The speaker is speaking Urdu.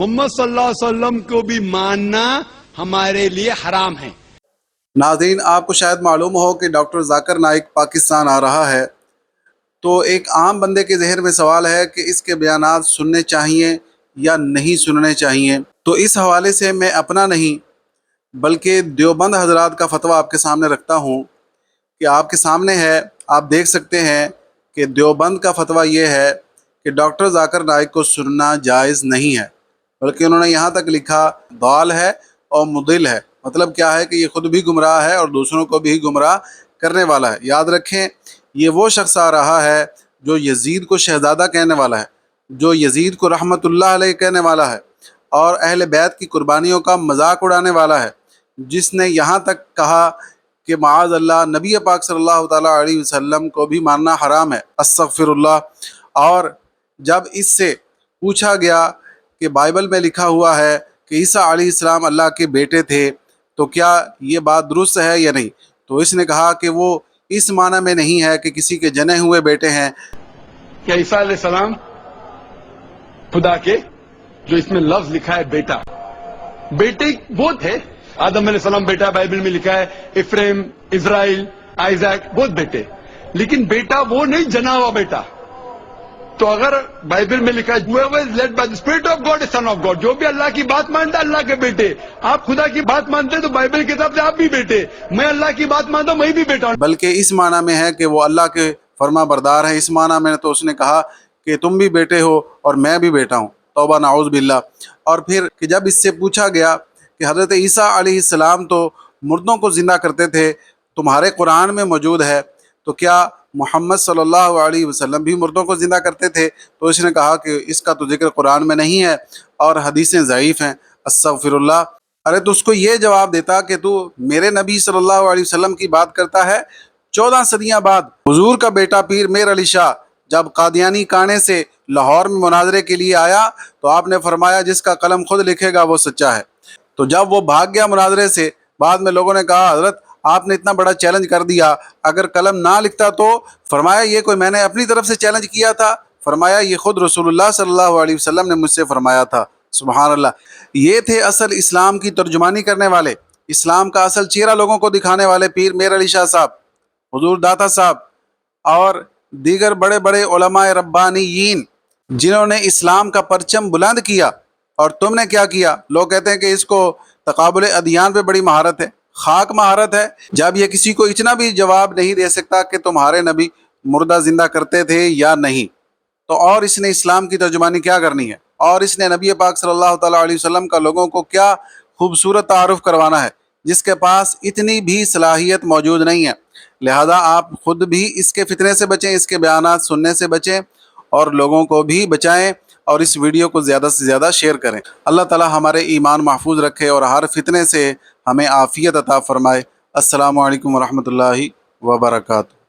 محمد صلی اللہ علیہ وسلم کو بھی ماننا ہمارے لیے حرام ہے۔ ناظرین، آپ کو شاید معلوم ہو کہ ڈاکٹر ذاکر نائک پاکستان آ رہا ہے، تو ایک عام بندے کے ذہن میں سوال ہے کہ اس کے بیانات سننے چاہیے یا نہیں سننے چاہیے۔ تو اس حوالے سے میں اپنا نہیں بلکہ دیوبند حضرات کا فتویٰ آپ کے سامنے رکھتا ہوں کہ آپ کے سامنے ہے، آپ دیکھ سکتے ہیں کہ دیوبند کا فتویٰ یہ ہے کہ ڈاکٹر ذاکر نائک کو سننا جائز نہیں ہے، بلکہ انہوں نے یہاں تک لکھا ضال ہے اور مضل ہے۔ مطلب کیا ہے کہ یہ خود بھی گمراہ ہے اور دوسروں کو بھی گمراہ کرنے والا ہے۔ یاد رکھیں، یہ وہ شخص آ رہا ہے جو یزید کو شہزادہ کہنے والا ہے، جو یزید کو رحمت اللہ علیہ کہنے والا ہے، اور اہل بیت کی قربانیوں کا مذاق اڑانے والا ہے، جس نے یہاں تک کہا کہ معاذ اللہ نبی پاک صلی اللہ تعالیٰ علیہ وسلم کو بھی ماننا حرام ہے، استغفر اللہ۔ اور جب اس سے پوچھا گیا کہ بائبل میں لکھا ہوا ہے کہ عیسیٰ علیہ السلام اللہ کے بیٹے تھے، تو کیا یہ بات درست ہے یا نہیں، تو اس نے کہا کہ وہ اس معنی میں نہیں ہے کہ کسی کے جنے ہوئے بیٹے ہیں۔ کہ عیسیٰ علیہ السلام خدا کے، جو اس میں لفظ لکھا ہے بیٹا، بیٹے وہ تھے۔ آدم علیہ السلام بیٹا بائبل میں لکھا ہے، افریم، اسرائیل، آئزیک، بہت بیٹے، لیکن بیٹا وہ نہیں جنا ہوا بیٹا۔ تو اگر بائبل میں لکھا ہے whoever is led by the spirit of God is son of God، جو بھی اللہ کی بات مانتا ہے اللہ کے بیٹے۔ آپ خدا کی بات مانتے ہیں تو بائبل کی طرف سے آپ بھی بیٹے، میں اللہ کی بات مانتا ہوں میں بھی بیٹا ہوں۔ بلکہ اس معنی میں ہے کہ وہ اللہ کے فرما بردار ہیں۔ اس معنی میں تو اس نے کہا کہ تم بھی بیٹے ہو اور میں بھی بیٹا ہوں، توبہ نعوذ باللہ۔ اور پھر کہ جب اس سے پوچھا گیا کہ حضرت عیسیٰ علیہ السلام تو مردوں کو زندہ کرتے تھے، تمہارے قرآن میں موجود ہے، تو کیا محمد صلی اللہ علیہ وسلم بھی مردوں کو زندہ کرتے تھے؟ تو اس نے کہا کہ اس کا تو ذکر قرآن میں نہیں ہے اور حدیثیں ضعیف ہیں، استغفر اللہ۔ ارے تو اس کو یہ جواب دیتا کہ تو میرے نبی صلی اللہ علیہ وسلم کی بات کرتا ہے۔ 14 صدیاں بعد حضور کا بیٹا پیر میر علی شاہ جب قادیانی کانے سے لاہور میں مناظرے کے لیے آیا تو آپ نے فرمایا جس کا قلم خود لکھے گا وہ سچا ہے۔ تو جب وہ بھاگ گیا مناظرے سے، بعد میں لوگوں نے کہا حضرت آپ نے اتنا بڑا چیلنج کر دیا، اگر قلم نہ لکھتا تو؟ فرمایا یہ کوئی میں نے اپنی طرف سے چیلنج کیا تھا؟ فرمایا یہ خود رسول اللہ صلی اللہ علیہ وسلم نے مجھ سے فرمایا تھا۔ سبحان اللہ۔ یہ تھے اصل اسلام کی ترجمانی کرنے والے، اسلام کا اصل چہرہ لوگوں کو دکھانے والے پیر میر علی شاہ صاحب، حضور داتا صاحب اور دیگر بڑے بڑے علماء ربانیین جنہوں نے اسلام کا پرچم بلند کیا۔ اور تم نے کیا کیا؟ لوگ کہتے ہیں کہ اس کو تقابل ادیان پہ بڑی مہارت ہے، خاک مہارت ہے، جب یہ کسی کو اتنا بھی جواب نہیں دے سکتا کہ تمہارے نبی مردہ زندہ کرتے تھے یا نہیں، تو اور اس نے اسلام کی ترجمانی کیا کرنی ہے؟ اور اس نے نبی پاک صلی اللہ تعالیٰ علیہ وسلم کا لوگوں کو کیا خوبصورت تعارف کروانا ہے جس کے پاس اتنی بھی صلاحیت موجود نہیں ہے۔ لہذا آپ خود بھی اس کے فتنے سے بچیں، اس کے بیانات سننے سے بچیں اور لوگوں کو بھی بچائیں، اور اس ویڈیو کو زیادہ سے زیادہ شیئر کریں۔ اللہ تعالی ہمارے ایمان محفوظ رکھے اور ہر فتنے سے ہمیں عافیت عطا فرمائے۔ السلام علیکم ورحمۃ اللہ وبرکاتہ۔